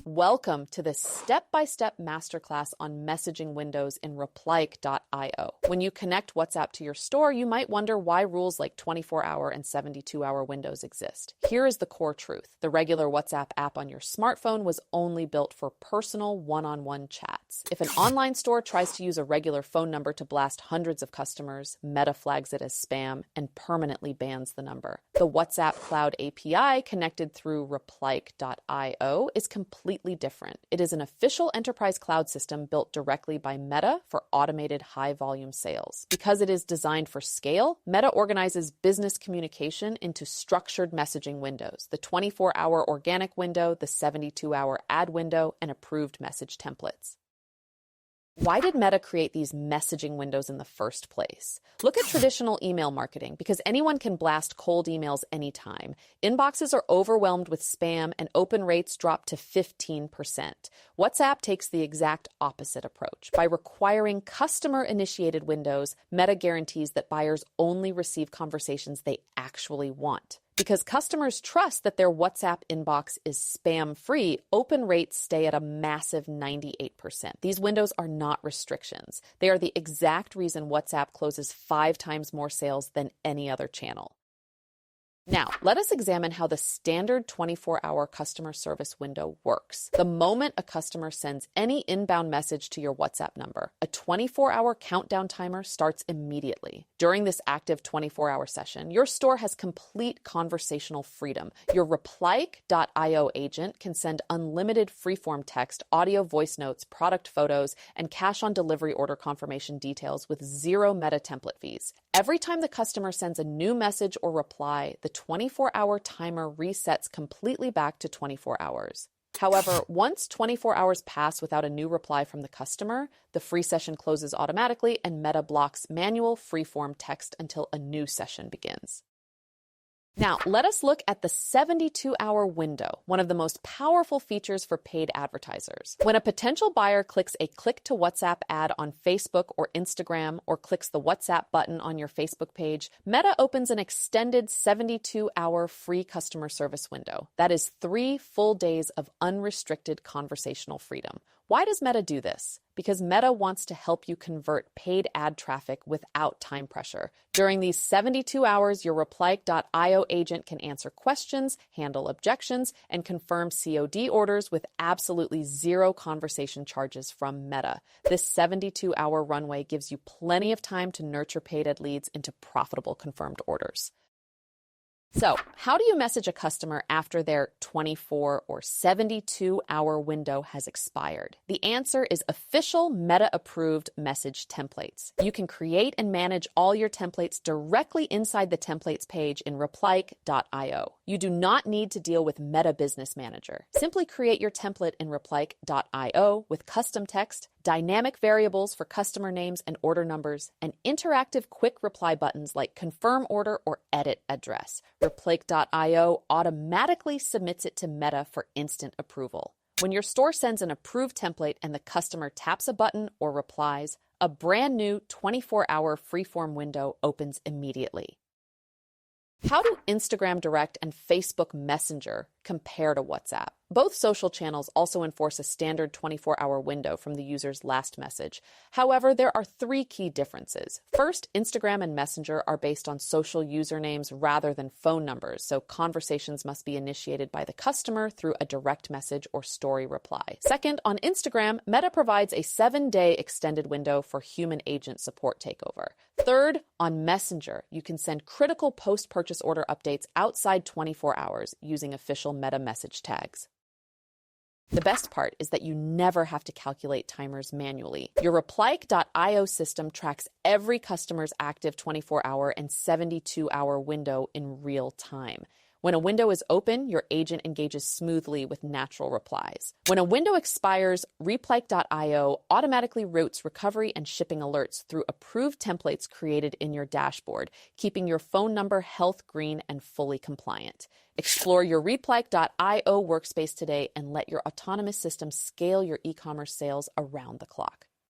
Welcome to this step-by-step masterclass on messaging windows in Replyk.io. When you connect WhatsApp to your store, you might wonder why rules like 24-hour and 72-hour windows exist. Here is the core truth. The regular WhatsApp app on your smartphone was only built for personal one-on-one chats. If an online store tries to use a regular phone number to blast hundreds of customers, Meta flags it as spam and permanently bans the number. The WhatsApp Cloud API connected through Replyk.io is completely different. It is an official enterprise cloud system built directly by Meta for automated high-volume sales. Because it is designed for scale, Meta organizes business communication into structured messaging windows: the 24-hour organic window, the 72-hour ad window, and approved message templates. Why did Meta create these messaging windows in the first place? Look at traditional email marketing. Because anyone can blast cold emails anytime, inboxes are overwhelmed with spam and open rates drop to 15%. WhatsApp takes the exact opposite approach. By requiring customer-initiated windows, Meta guarantees that buyers only receive conversations they actually want. Because customers trust that their WhatsApp inbox is spam-free, open rates stay at a massive 98%. These windows are not restrictions. They are the exact reason WhatsApp closes 5 times more sales than any other channel. Now, let us examine how the standard 24-hour customer service window works. The moment a customer sends any inbound message to your WhatsApp number, a 24-hour countdown timer starts immediately. During this active 24-hour session, your store has complete conversational freedom. Your Replyk.io agent can send unlimited freeform text, audio voice notes, product photos, and cash-on-delivery order confirmation details with 0 Meta template fees. Every time the customer sends a new message or reply, the 24-hour timer resets completely back to 24 hours. However, once 24 hours pass without a new reply from the customer, the free session closes automatically and Meta blocks manual freeform text until a new session begins. Now, let us look at the 72-hour window, one of the most powerful features for paid advertisers. When a potential buyer clicks a click to WhatsApp ad on Facebook or Instagram, or clicks the WhatsApp button on your Facebook page, Meta opens an extended 72-hour free customer service window. That is 3 full days of unrestricted conversational freedom. Why does Meta do this? Because Meta wants to help you convert paid ad traffic without time pressure. During these 72 hours, your Replyk.io agent can answer questions, handle objections, and confirm COD orders with absolutely 0 conversation charges from Meta. This 72-hour runway gives you plenty of time to nurture paid ad leads into profitable confirmed orders. So, how do you message a customer after their 24 or 72-hour window has expired? The answer is official Meta-approved message templates. You can create and manage all your templates directly inside the templates page in Replyk.io. You do not need to deal with Meta Business Manager. Simply create your template in Replyk.io with custom text, dynamic variables for customer names and order numbers, and interactive quick reply buttons like confirm order or edit address. Replyk.io automatically submits it to Meta for instant approval. When your store sends an approved template and the customer taps a button or replies, a brand new 24-hour freeform window opens immediately. How do Instagram Direct and Facebook Messenger compare to WhatsApp? Both social channels also enforce a standard 24-hour window from the user's last message. However, there are 3 key differences. First, Instagram and Messenger are based on social usernames rather than phone numbers, so conversations must be initiated by the customer through a direct message or story reply. Second, on Instagram, Meta provides a 7-day extended window for human agent support takeover. Third, on Messenger, you can send critical post-purchase order updates outside 24 hours using official Meta message tags. The best part is that you never have to calculate timers manually. Your Replyk.io system tracks every customer's active 24-hour and 72-hour window in real time. When a window is open, your agent engages smoothly with natural replies. When a window expires, Replyk.io automatically routes recovery and shipping alerts through approved templates created in your dashboard, keeping your phone number health green and fully compliant. Explore your Replyk.io workspace today and let your autonomous system scale your e-commerce sales around the clock.